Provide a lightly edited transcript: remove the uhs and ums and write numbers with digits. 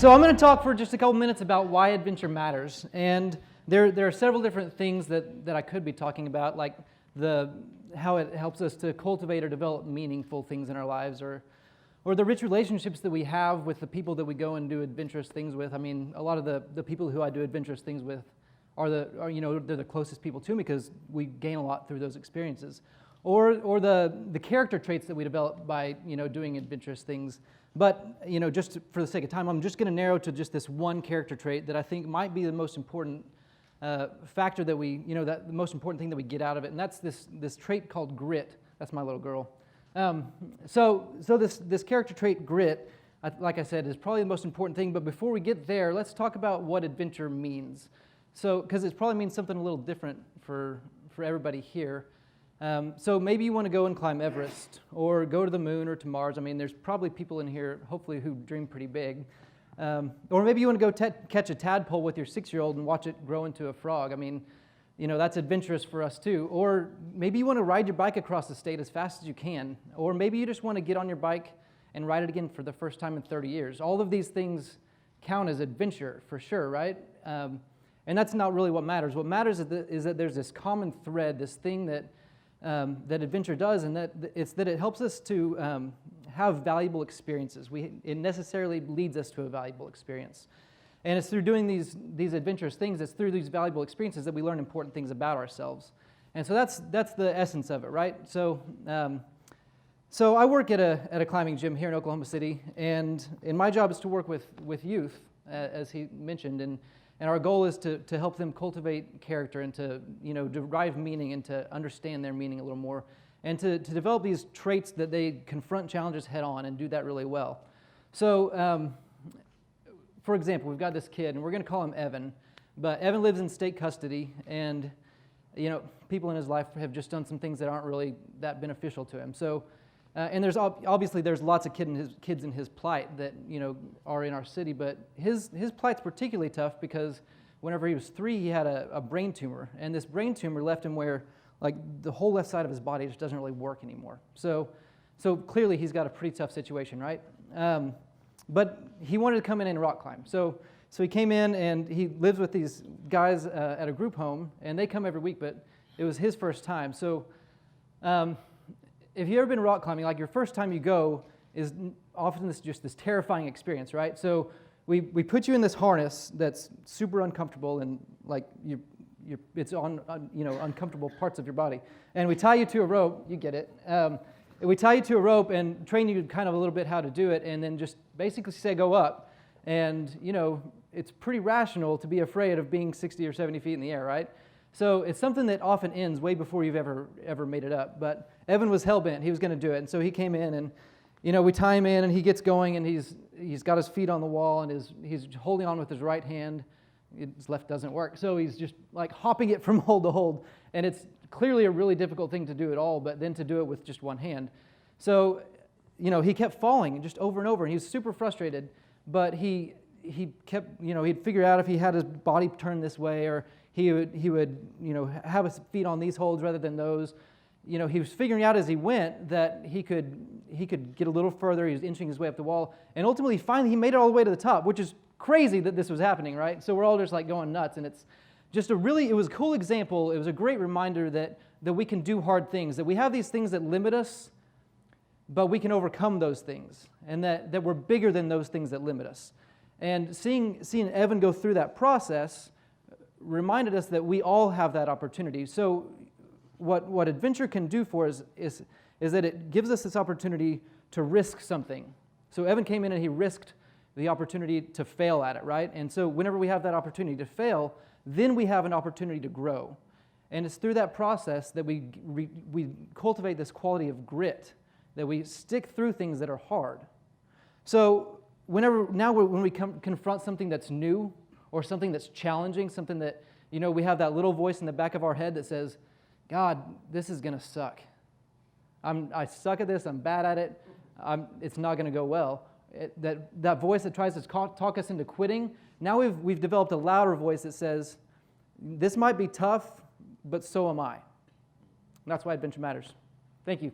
So I'm going to talk for just a couple minutes about why adventure matters. And there are several different things that I could be talking about, like how it helps us to cultivate or develop meaningful things in our lives, or the rich relationships that we have with the people that we go and do adventurous things with. I mean, a lot of the people who I do adventurous things with are they're the closest people to me because we gain a lot through those experiences. Or the character traits that we develop by doing adventurous things. But just for the sake of time, I'm just going to narrow to just this one character trait that I think might be the most important factor that the most important thing that we get out of it, and that's this trait called grit. That's my little girl. So this character trait, grit, like I said, is probably the most important thing. But before we get there, let's talk about what adventure means. So, because it probably means something a little different for everybody here. So maybe you want to go and climb Everest, or go to the moon or to Mars. I mean, there's probably people in here, hopefully, who dream pretty big. Or maybe you want to go catch a tadpole with your 6-year-old and watch it grow into a frog. I mean, that's adventurous for us too. Or maybe you want to ride your bike across the state as fast as you can. Or maybe you just want to get on your bike and ride it again for the first time in 30 years. All of these things count as adventure for sure, right? And that's not really what matters. What matters is that there's this common thread, this thing that adventure does, and that it helps us to have valuable experiences. It necessarily leads us to a valuable experience. And it's through doing these adventurous things, it's through these valuable experiences that we learn important things about ourselves. And so that's the essence of it, right? So I work at a climbing gym here in Oklahoma City, and my job is to work with youth, as he mentioned, and our goal is to help them cultivate character and to derive meaning and to understand their meaning a little more, and to develop these traits that they confront challenges head on and do that really well. So, for example, we've got this kid, and we're going to call him Evan, but Evan lives in state custody, and people in his life have just done some things that aren't really that beneficial to him. So, and there's lots of kids in his plight that are in our city, but his plight's particularly tough because whenever he was 3, he had a brain tumor, and this brain tumor left him where the whole left side of his body just doesn't really work anymore. So clearly he's got a pretty tough situation, right? But he wanted to come in and rock climb. So he came in and he lives with these guys at a group home, and they come every week, but it was his first time. So if you've ever been rock climbing, your first time you go is often this terrifying experience, right? So we put you in this harness that's super uncomfortable, and it's on uncomfortable parts of your body, and we tie you to a rope. You get it. We tie you to a rope and train you kind of a little bit how to do it, and then just basically say go up. And it's pretty rational to be afraid of being 60 or 70 feet in the air, right? So it's something that often ends way before you've ever made it up. But Evan was hell-bent. He was going to do it. And so he came in, and we tie him in, and he gets going, and he's got his feet on the wall, and he's holding on with his right hand. His left doesn't work. So he's just hopping it from hold to hold. And it's clearly a really difficult thing to do at all, but then to do it with just one hand. So, he kept falling just over and over, and he was super frustrated. But he kept, he'd figure out if he had his body turned this way, or he would have his feet on these holds rather than those. He was figuring out as he went that he could get a little further. He was inching his way up the wall, and ultimately, finally, he made it all the way to the top, which is crazy that this was happening, right? So we're all just going nuts, and it's just it was a cool example. It was a great reminder that we can do hard things, that we have these things that limit us, but we can overcome those things, and that we're bigger than those things that limit us. And seeing Evan go through that process reminded us that we all have that opportunity. So what adventure can do for us is that it gives us this opportunity to risk something. So Evan came in and he risked the opportunity to fail at it, right? And so whenever we have that opportunity to fail, then we have an opportunity to grow. And it's through that process that we cultivate this quality of grit, that we stick through things that are hard. So when we confront something that's new, or something that's challenging, something that, we have that little voice in the back of our head that says, God, this is going to suck. I suck at this, I'm bad at it, it's not going to go well. That voice that tries to talk us into quitting, now we've developed a louder voice that says, this might be tough, but so am I. And that's why adventure matters. Thank you.